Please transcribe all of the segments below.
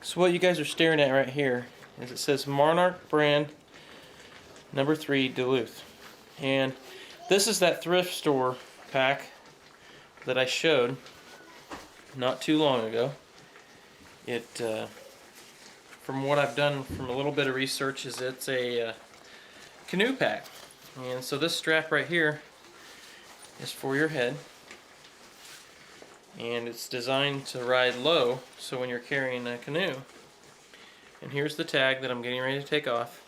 So what you guys are staring at right here is it says Monarch brand number 3 Duluth. And this is that thrift store pack that I showed not too long ago. It, from what I've done from a little bit of research, is it's a canoe pack. And so this strap right here is for your head. And it's designed to ride low, so when you're carrying a canoe. And here's the tag that I'm getting ready to take off.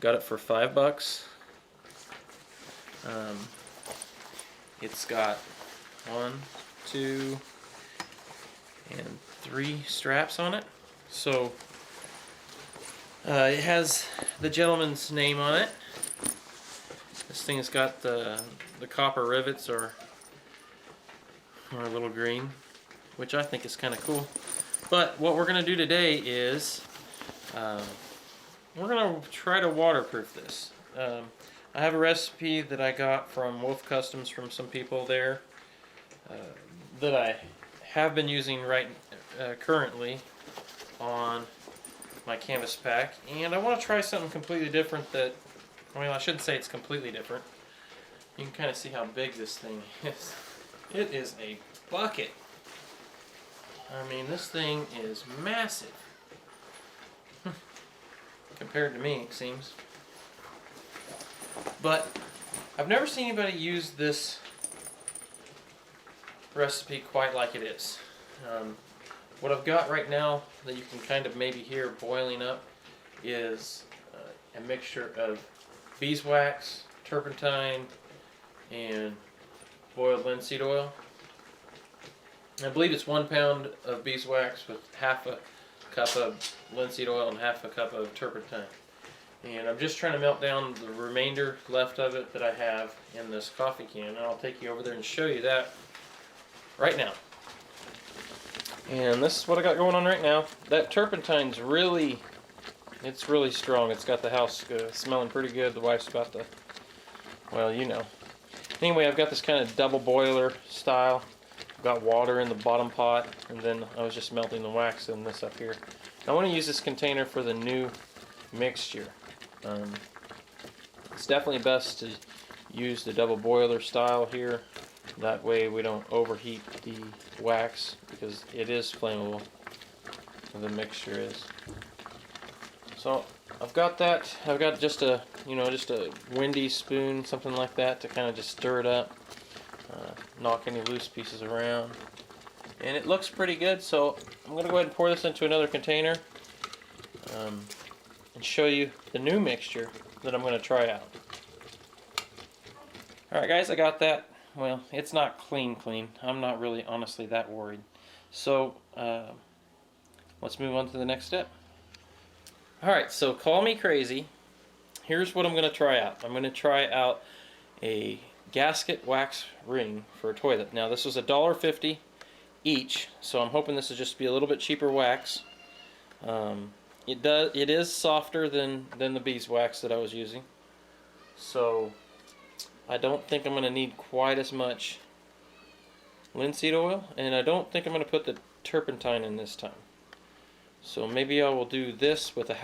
Got it for $5. It's got 1, 2, and 3 straps on it. So it has the gentleman's name on it. This thing has got the copper rivets are a little green, which I think is kind of cool. But what we're going to do today is we're going to try to waterproof this. I have a recipe that I got from Wolf Customs from some people there that I have been using currently on my canvas pack, and I want to try something completely different that, well, I shouldn't say it's completely different. You can kind of see how big this thing is. It is a bucket. I mean, this thing is massive. Compared to me, it seems. But I've never seen anybody use this recipe quite like it is. What I've got right now that you can kind of maybe hear boiling up is a mixture of beeswax, turpentine, and boiled linseed oil. I believe it's 1 pound of beeswax with half a cup of linseed oil and half a cup of turpentine. And I'm just trying to melt down the remainder left of it that I have in this coffee can, and I'll take you over there and show you that right now. And this is what I got going on right now. That turpentine's really strong. It's got the house smelling pretty good. The wife's about to, well, you know. Anyway, I've got this kind of double boiler style. I've got water in the bottom pot, and then I was just melting the wax in this up here. I want to use this container for the new mixture. It's definitely best to use the double boiler style here. That way we don't overheat the wax, because it is flammable. The mixture is. So I've got that. I've got just a windy spoon, something like that, to kind of just stir it up, knock any loose pieces around, and it looks pretty good. So I'm going to go ahead and pour this into another container and show you the new mixture that I'm going to try out. Alright guys, I got that. Well, it's not clean. I'm not really honestly that worried. So let's move on to the next step. Alright, so call me crazy. Here's what I'm going to try out. I'm going to try out a gasket wax ring for a toilet. Now this was $1.50 each, so I'm hoping this will just be a little bit cheaper wax. It is softer than the beeswax that I was using, so I don't think I'm going to need quite as much linseed oil, and I don't think I'm going to put the turpentine in this time. So maybe I will do this with a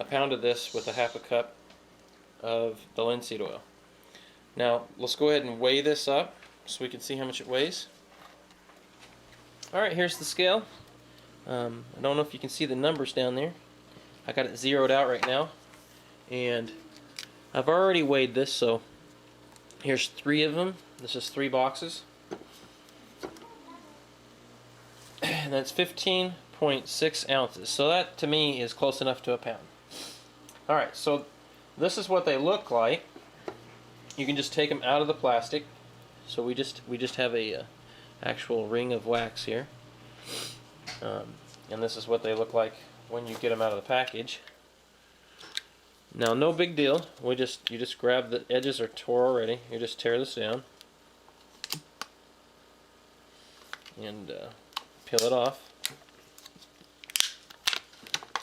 pound of this with a half a cup of the linseed oil. Now let's go ahead and weigh this up so we can see how much it weighs. Alright, here's the scale. I don't know if you can see the numbers down there. I got it zeroed out right now, and I've already weighed this, so here's 3 of them. This is 3 boxes. And that's 15.6 ounces. So that to me is close enough to a pound. Alright, so this is what they look like. You can just take them out of the plastic. So we just have a actual ring of wax here. And this is what they look like when you get them out of the package. Now, no big deal. You just grab the edges are tore already. You just tear this down and peel it off.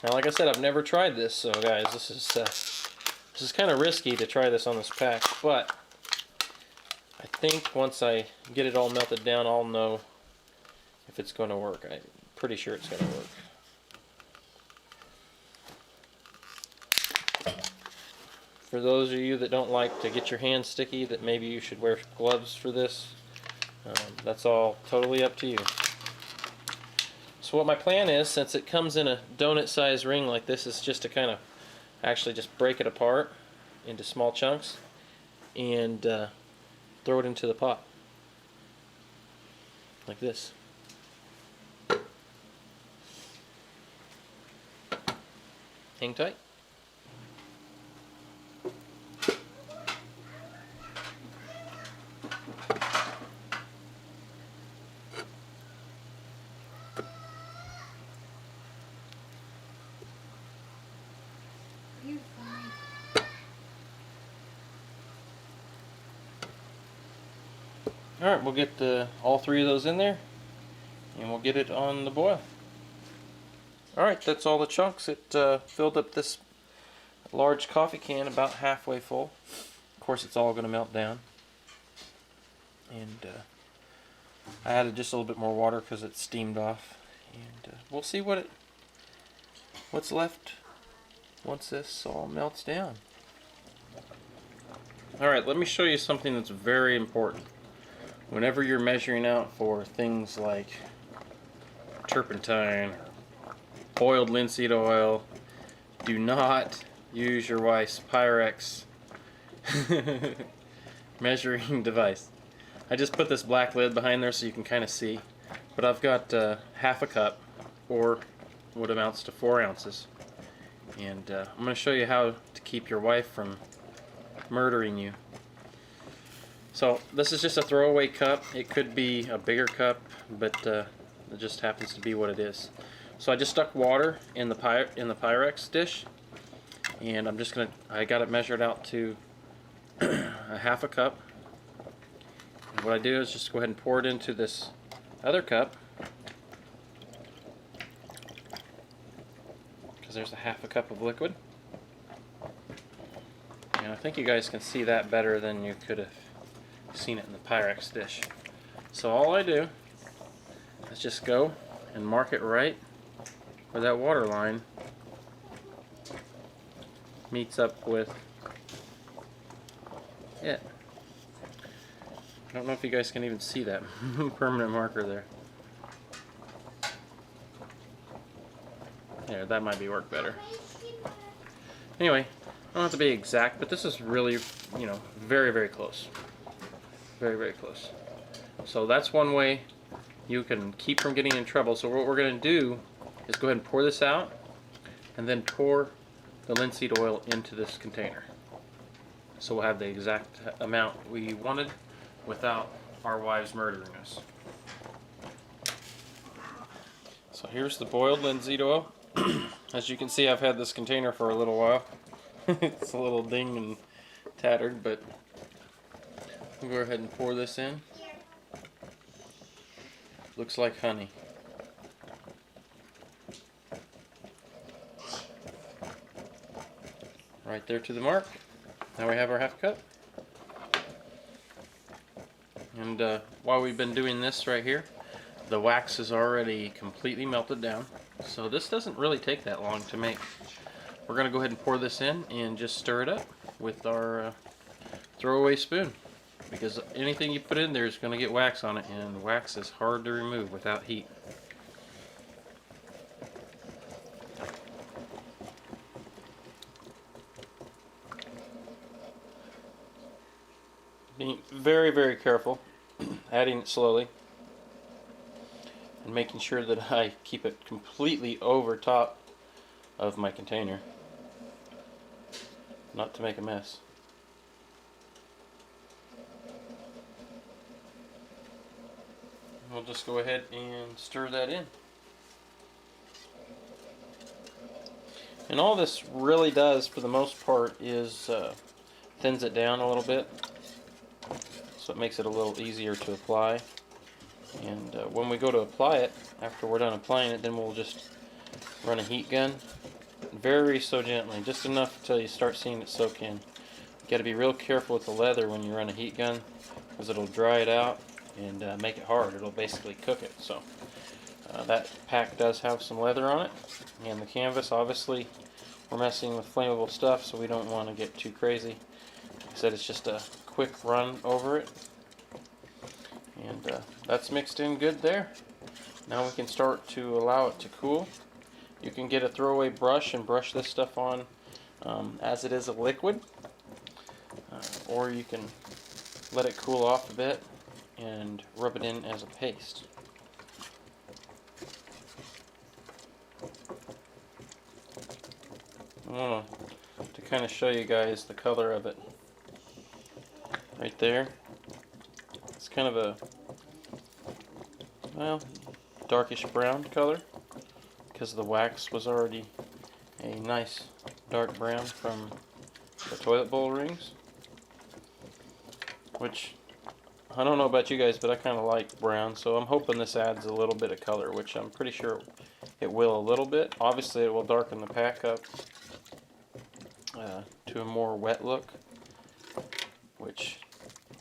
Now, like I said, I've never tried this, so guys, this is kind of risky to try this on this pack. But I think once I get it all melted down, I'll know if it's going to work. pretty sure it's going to work. For those of you that don't like to get your hands sticky, that maybe you should wear gloves for this. That's all totally up to you. So what my plan is, since it comes in a donut-sized ring like this, is just to kind of actually just break it apart into small chunks and throw it into the pot like this. Hang tight. Alright, we'll get all 3 of those in there and we'll get it on the boil. Alright, that's all the chunks. It filled up this large coffee can about halfway full. Of course, it's all going to melt down. And I added just a little bit more water because it steamed off. And we'll see what's left once this all melts down. Alright, let me show you something that's very important. Whenever you're measuring out for things like turpentine, boiled linseed oil, do not use your wife's Pyrex measuring device. I just put this black lid behind there so you can kind of see, but I've got half a cup, or what amounts to 4 ounces, and I'm going to show you how to keep your wife from murdering you. So this is just a throwaway cup. It could be a bigger cup, but it just happens to be what it is. So I just stuck water in the Pyrex dish, and I got it measured out to a half a cup. And what I do is just go ahead and pour it into this other cup, because there's a half a cup of liquid. And I think you guys can see that better than you could have seen it in the Pyrex dish. So all I do is just go and mark it right where that water line meets up with it. I don't know if you guys can even see that permanent marker there. There, that might work better. Anyway, I don't have to be exact, but this is really, very, very close. Very, very close. So that's one way you can keep from getting in trouble. So what we're going to do is go ahead and pour this out, and then pour the linseed oil into this container. So we'll have the exact amount we wanted without our wives murdering us. So here's the boiled linseed oil. As you can see, I've had this container for a little while. It's a little ding and tattered, but we'll go ahead and pour this in. Looks like honey. Right there to the mark. Now we have our half cup. And while we've been doing this right here, the wax is already completely melted down. So this doesn't really take that long to make. We're going to go ahead and pour this in and just stir it up with our throwaway spoon. Because anything you put in there is going to get wax on it, and wax is hard to remove without heat. Being very, very careful, adding it slowly, and making sure that I keep it completely over top of my container, not to make a mess. We'll just go ahead and stir that in. And all this really does, for the most part, is thins it down a little bit, so it makes it a little easier to apply. And when we go to apply it, after we're done applying it, then we'll just run a heat gun, very so gently, just enough until you start seeing it soak in. You got to be real careful with the leather when you run a heat gun, because it'll dry it out and make it hard. It'll basically cook it. So That pack does have some leather on it, and the canvas, obviously we're messing with flammable stuff, so we don't want to get too crazy. Like I said, it's just a quick run over it, and that's mixed in good there. Now we can start to allow it to cool. You can get a throwaway brush and brush this stuff on as it is a liquid, or you can let it cool off a bit and rub it in as a paste. I want to kind of show you guys the color of it right there. It's kind of a, well, darkish brown color because the wax was already a nice dark brown from the toilet bowl rings, which I don't know about you guys, but I kind of like brown, so I'm hoping this adds a little bit of color, which I'm pretty sure it will a little bit. Obviously it will darken the pack up to a more wet look, which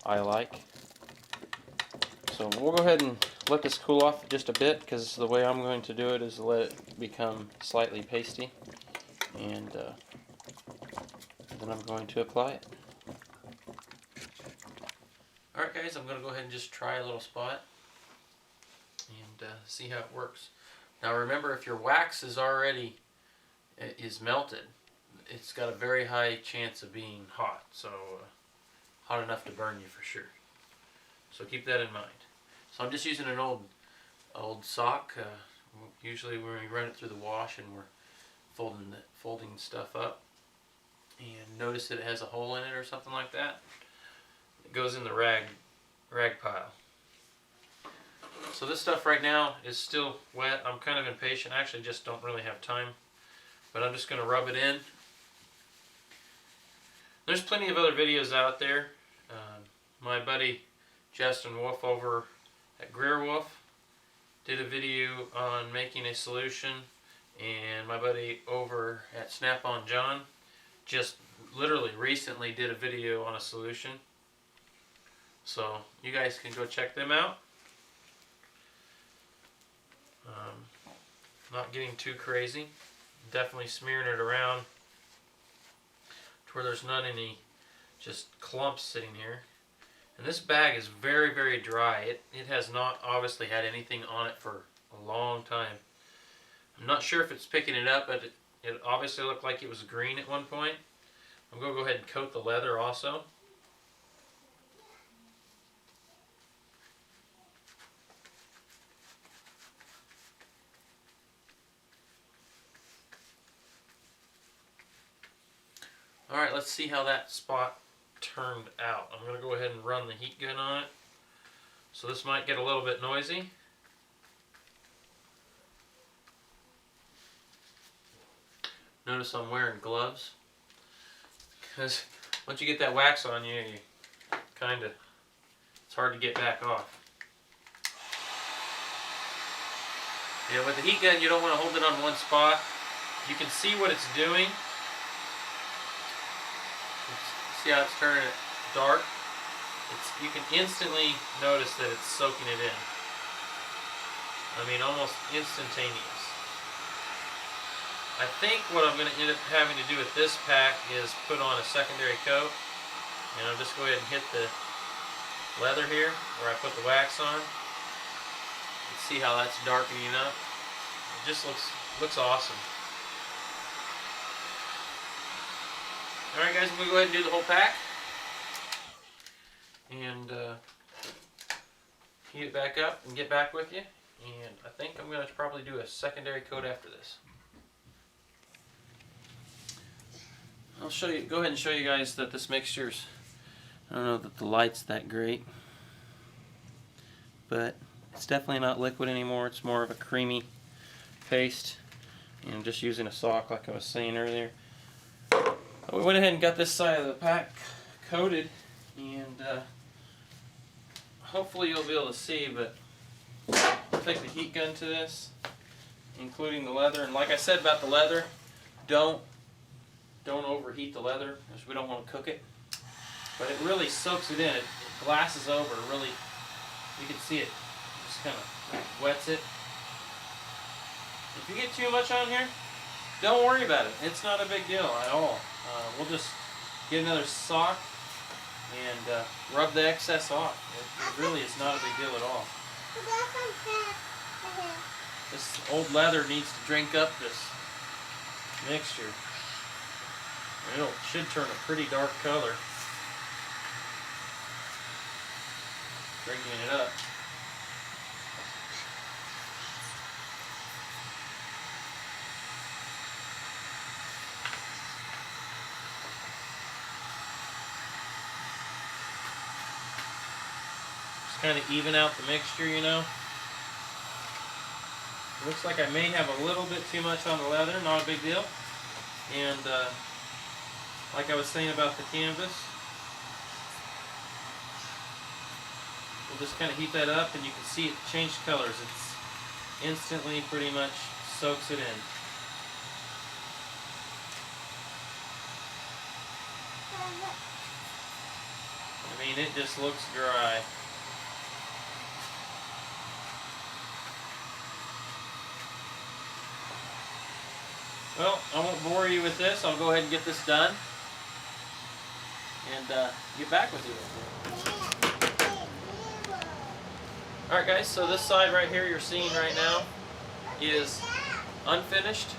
I like. So we'll go ahead and let this cool off just a bit, because the way I'm going to do it is let it become slightly pasty, and then I'm going to apply it. Alright guys, I'm going to go ahead and just try a little spot and see how it works. Now remember, if your wax is already melted, it's got a very high chance of being hot, so hot enough to burn you for sure. So keep that in mind. So I'm just using an old sock. Usually when we run it through the wash and we're folding stuff up, and notice that it has a hole in it or something like that, it goes in the rag pile. So this stuff right now is still wet. I'm kind of impatient. I actually just don't really have time, but I'm just going to rub it in. There's plenty of other videos out there. My buddy Justin Wolf over at Greer Wolf did a video on making a solution, and my buddy over at Snap-on John just literally recently did a video on a solution. So you guys can go check them out. Not getting too crazy. Definitely smearing it around to where there's not any just clumps sitting here. And this bag is very, very dry. It has not obviously had anything on it for a long time. I'm not sure if it's picking it up, but it obviously looked like it was green at one point. I'm going to go ahead and coat the leather also. Alright, let's see how that spot turned out. I'm going to go ahead and run the heat gun on it. So this might get a little bit noisy. Notice I'm wearing gloves, because once you get that wax on you, it's hard to get back off. Yeah, with the heat gun you don't want to hold it on one spot. You can see what it's doing. See how it's turning it dark? You can instantly notice that it's soaking it in. I mean, almost instantaneous. I think what I'm going to end up having to do with this pack is put on a secondary coat. And I'll just go ahead and hit the leather here where I put the wax on. And see how that's darkening up. It just looks awesome. Alright guys, I'm going to go ahead and do the whole pack and heat it back up and get back with you. And I think I'm going to probably do a secondary coat after this. I'll go ahead and show you guys that this mixture's, I don't know that the light's that great, but it's definitely not liquid anymore. It's more of a creamy paste. And I'm just using a sock like I was saying earlier. We went ahead and got this side of the pack coated, and hopefully you'll be able to see, but I'll take the heat gun to this, including the leather. And like I said about the leather, don't overheat the leather, because we don't want to cook it. But it really soaks it in. It glasses over. Really, you can see it. Just kind of wets it. If you get too much on here, don't worry about it. It's not a big deal at all. We'll just get another sock and rub the excess off. It really is not a big deal at all. This old leather needs to drink up this mixture. It should turn a pretty dark color. Drinking it up. Just kind of even out the mixture, you know. Looks like I may have a little bit too much on the leather, not a big deal. And like I was saying about the canvas, we'll just kind of heat that up and you can see it change colors. It's instantly pretty much soaks it in. I mean, it just looks dry. Well, I won't bore you with this. I'll go ahead and get this done and get back with you. Alright guys, so this side right here you're seeing right now is unfinished,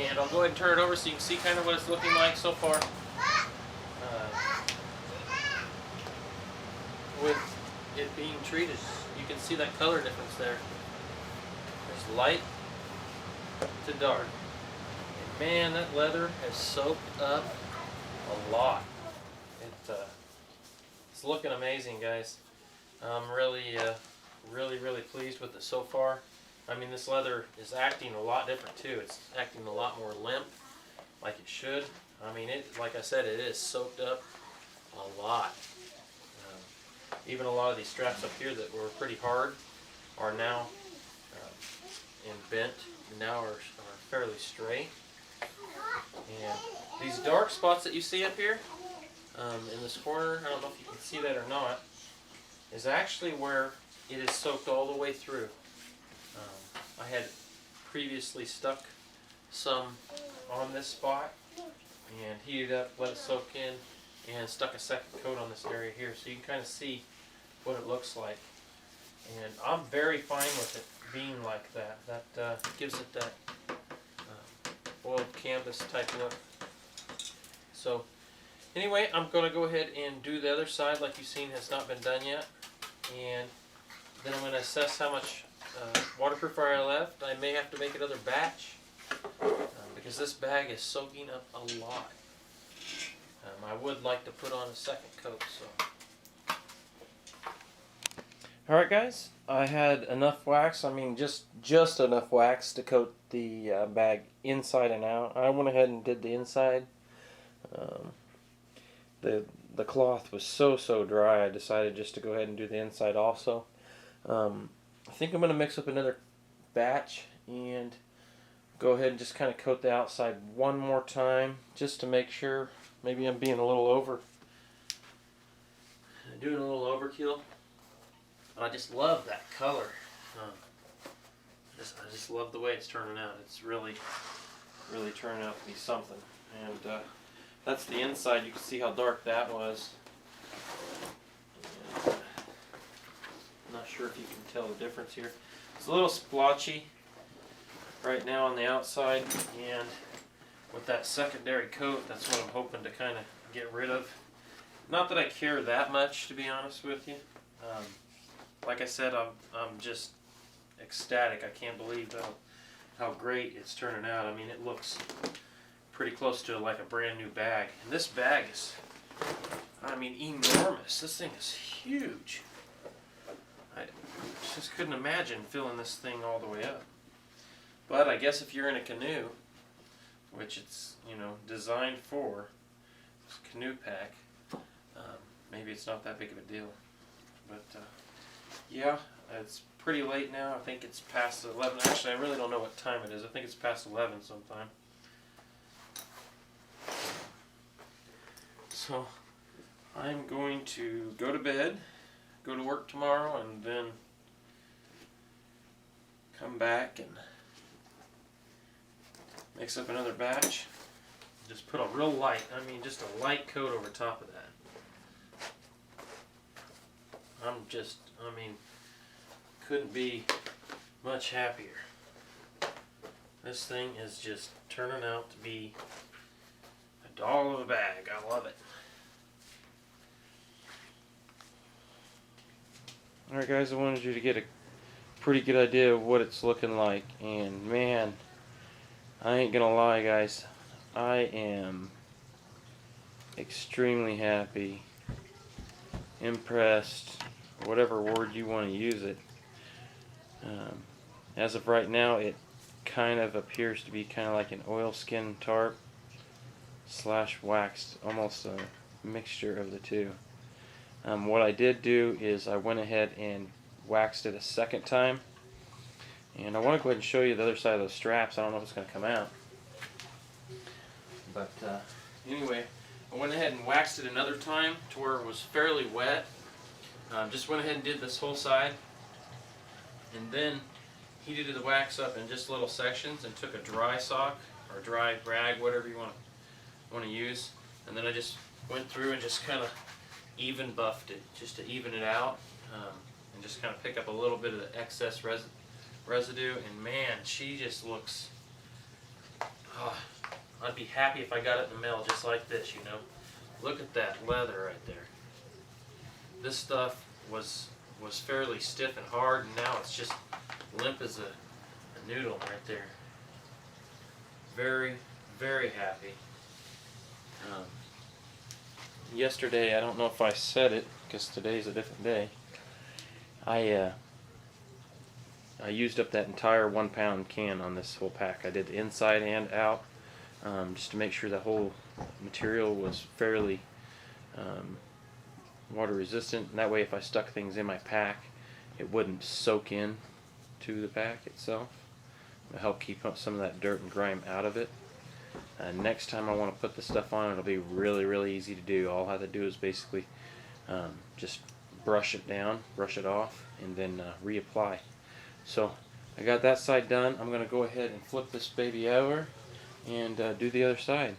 and I'll go ahead and turn it over so you can see kind of what it's looking like so far. With it being treated, you can see that color difference there. There's light to dark. Man, that leather has soaked up a lot. It's looking amazing, guys. I'm really pleased with it so far. I mean, this leather is acting a lot different too. It's acting a lot more limp, like it should. I mean, like I said, it is soaked up a lot. Even a lot of these straps up here that were pretty hard are now and bent, and now are fairly straight. And these dark spots that you see up here in this corner, I don't know if you can see that or not, is actually where it is soaked all the way through. I had previously stuck some on this spot and heated up, let it soak in, and stuck a second coat on this area here, so you can kind of see what it looks like. And I'm very fine with it being like that. That gives it that oiled canvas type look. So anyway, I'm going to go ahead and do the other side like you've seen has not been done yet, and then I'm going to assess how much waterproof I left. I may have to make another batch because this bag is soaking up a lot. I would like to put on a second coat. So, alright guys, I had enough wax, I mean just enough wax to coat the bag inside and out. I went ahead and did the inside. The cloth was so dry, I decided just to go ahead and do the inside also. I think I'm going to mix up another batch and go ahead and just kind of coat the outside one more time just to make sure. Maybe I'm being a little doing a little overkill. But I just love that color. I just love the way it's turning out. It's really turning out to be something. And that's the inside. You can see how dark that was. And, I'm not sure if you can tell the difference here. It's a little splotchy right now on the outside, and with that secondary coat, that's what I'm hoping to kind of get rid of. Not that I care that much, to be honest with you. Like I said, I'm just ecstatic. I can't believe how great it's turning out. I mean, it looks pretty close to like a brand new bag. And this bag is, I mean, enormous. This thing is huge. I just couldn't imagine filling this thing all the way up. But I guess if you're in a canoe, which it's, you know, designed for, this canoe pack, maybe it's not that big of a deal. But yeah, it's pretty late now. I think it's past 11. Actually, I really don't know what time it is. I think it's past 11 sometime. So I'm going to go to bed, go to work tomorrow, and then come back and Mix up another batch. Just put a real light, just a light coat over top of that. Couldn't be much happier. This thing is just turning out to be a doll of a bag. I love it. Alright guys, I wanted you to get a pretty good idea of what it's looking like, and man, I ain't gonna lie guys, I am extremely happy, impressed, whatever word you want to use it. As of right now, it kind of appears to be kind of like an oilskin tarp slash waxed, almost a mixture of the two. What I did do is I went ahead and waxed it a second time, and I want to go ahead and show you the other side of those straps. I don't know if it's going to come out, but anyway, I went ahead and waxed it another time to where it was fairly wet. Just went ahead and did this whole side, and then heated the wax up in just little sections and took a dry sock or dry rag, whatever you want to use, and then I just went through and just kind of even buffed it just to even it out, and just kind of pick up a little bit of the excess residue. And man, she just looks, I'd be happy if I got it in the mail just like this, you know. Look at that leather right there. This stuff was fairly stiff and hard, and now it's just limp as a noodle right there. Very, very happy. Yesterday, I don't know if I said it because today's a different day, I used up that entire 1 pound can on this whole pack. I did the inside and out, just to make sure the whole material was fairly water resistant, and that way if I stuck things in my pack it wouldn't soak in to the pack itself. It'll help keep some of that dirt and grime out of it. Next time I want to put the stuff on, it'll be really easy to do. All I have to do is basically just brush it down, brush it off, and then reapply. So I got that side done. I'm going to go ahead and flip this baby over and do the other side.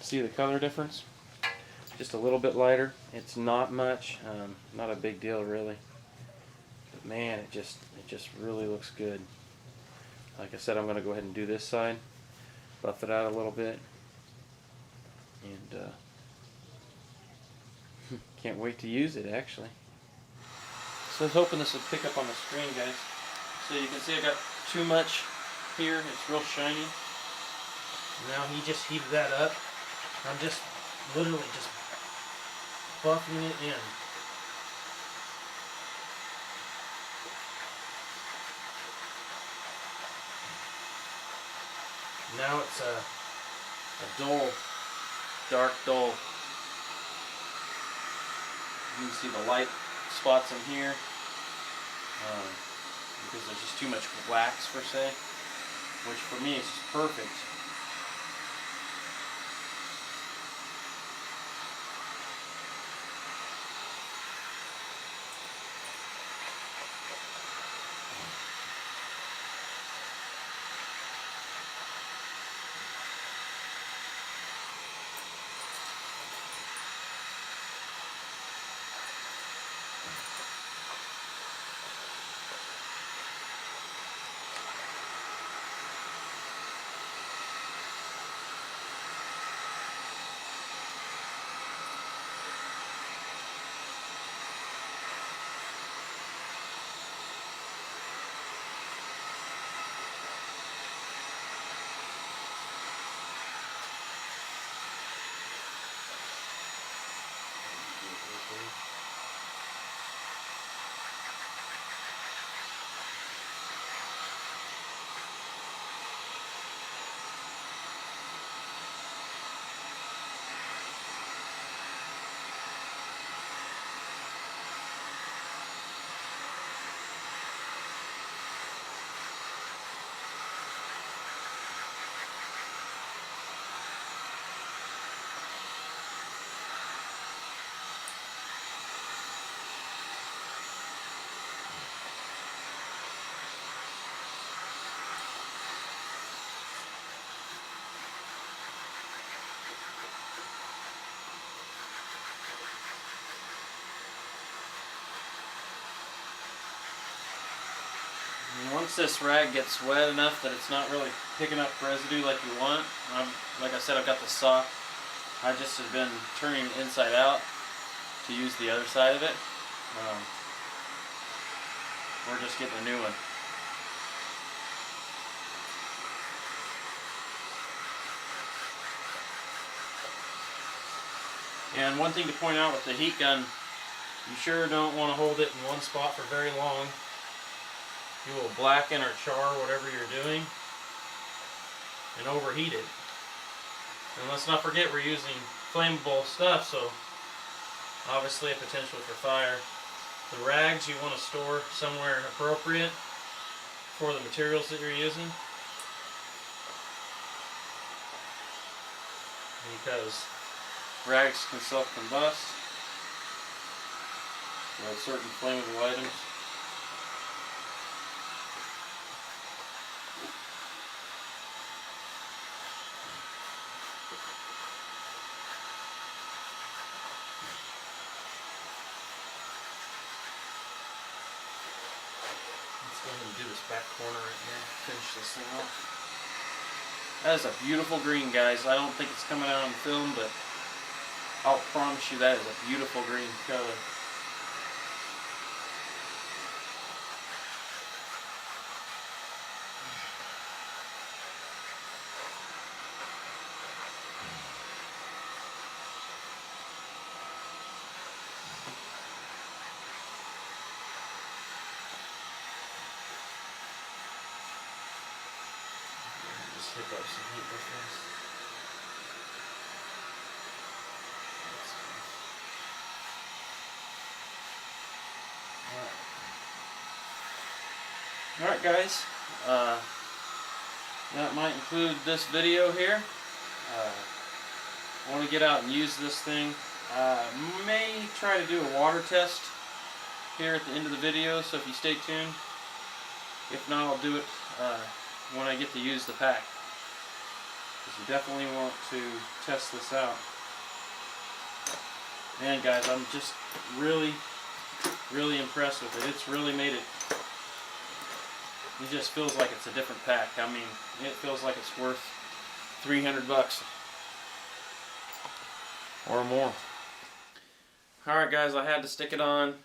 See the color difference? Just a little bit lighter. It's not much, not a big deal really. But man, it just really looks good. Like I said, I'm going to go ahead and do this side, buff it out a little bit, and can't wait to use it actually. So I was hoping this would pick up on the screen, guys. So you can see I got too much here. It's real shiny. Now he just heated that up. I'm just literally just buffing it in. Now it's a dull, dark dull. You can see the light spots in here because there's just too much wax per se, which for me is just perfect. once this rag gets wet enough that it's not really picking up residue like you want, like I said, I've got the sock. I just have been turning it inside out to use the other side of it. We're just getting a new one. And one thing to point out with the heat gun, you sure don't want to hold it in one spot for very long. You will blacken or char whatever you're doing and overheat it. And let's not forget we're using flammable stuff, so obviously a potential for fire. The rags you want to store somewhere appropriate for the materials that you're using, because rags can self-combust with certain flammable items. Let's go ahead and do this back corner right here, finish this thing off. That is a beautiful green, guys. I don't think it's coming out on film, but I'll promise you that is a beautiful green color. Just hit up some heat with this. Alright guys, that might include this video here. I want to get out and use this thing. May try to do a water test here at the end of the video, so if you stay tuned. If not, I'll do it when I get to use the pack, because you definitely want to test this out. Man guys, I'm just really impressed with it. It's really made it. It just feels like it's a different pack. I mean, it feels like it's worth $300 or more. Alright guys, I had to stick it on.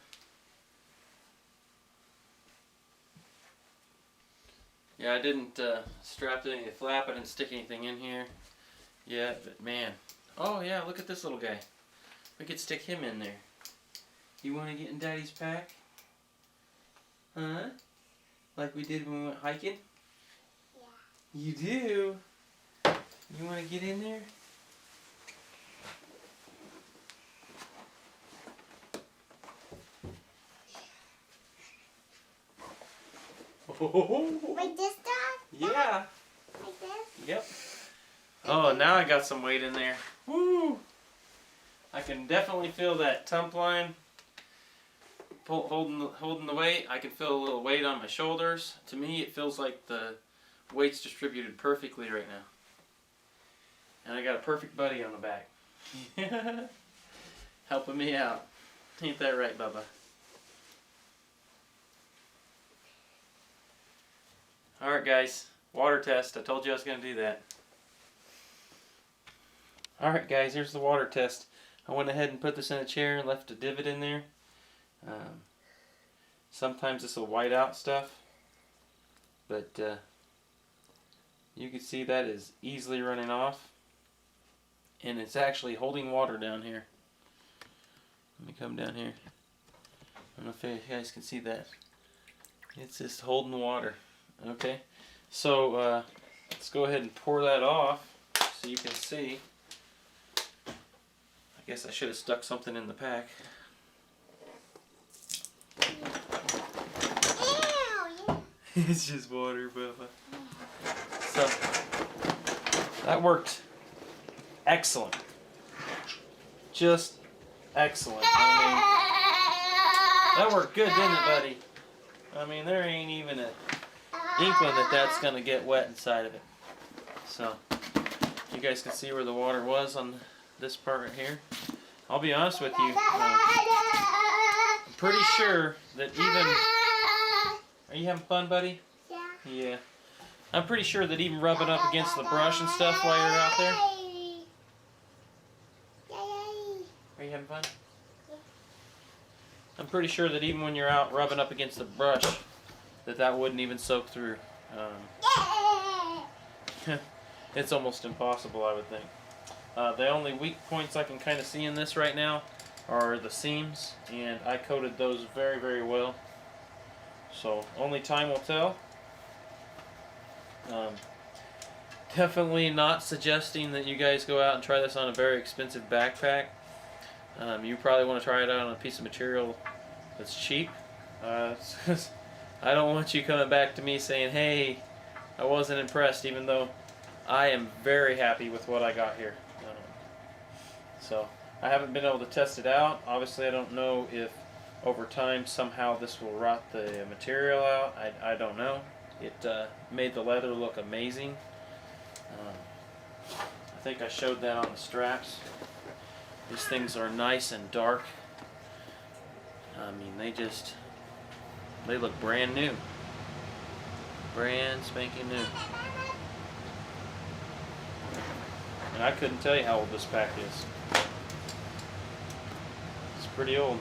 Yeah, I didn't strap it any flap. I didn't stick anything in here yet, but man. Oh yeah, look at this little guy. We could stick him in there. You want to get in Daddy's pack? Huh? Like we did when we went hiking? Yeah. You do? You want to get in there? Like this, Dad? Yeah. Like this? Yep. Oh, now I got some weight in there. Woo! I can definitely feel that tump line holding the weight. I can feel a little weight on my shoulders. To me, it feels like the weight's distributed perfectly right now. And I got a perfect buddy on the back. Helping me out. Ain't that right, Bubba? Alright guys, water test. I told you I was going to do that. Alright guys, here's the water test. I went ahead and put this in a chair and left a divot in there. Sometimes this will white out stuff, but you can see that is easily running off, and it's actually holding water down here. Let me come down here. I don't know if you guys can see that. It's just holding water. Okay, so let's go ahead and pour that off so you can see. I guess I should have stuck something in the pack. It's just water, Bubba. So, that worked excellent. Just excellent. I mean, that worked good, didn't it, buddy? I mean, there ain't even an inkling that that's going to get wet inside of it. So, you guys can see where the water was on this part right here. I'll be honest with you. I'm pretty sure that even... Are you having fun, buddy? Yeah. Yeah. I'm pretty sure that even rubbing up against the brush and stuff while you're out there. Are you having fun? I'm pretty sure that even when you're out rubbing up against the brush, that wouldn't even soak through. It's almost impossible, I would think. The only weak points I can kind of see in this right now are the seams, and I coated those very, very well. So only time will tell. Definitely not suggesting that you guys go out and try this on a very expensive backpack. You probably want to try it out on a piece of material that's cheap. I don't want you coming back to me saying, hey, I wasn't impressed, even though I am very happy with what I got here. So I haven't been able to test it out. Obviously, I don't know if over time somehow this will rot the material out. I don't know. It made the leather look amazing. I think I showed that on the straps. These things are nice and dark. I mean, they look brand new. Brand spanking new. And I couldn't tell you how old this pack is. It's pretty old.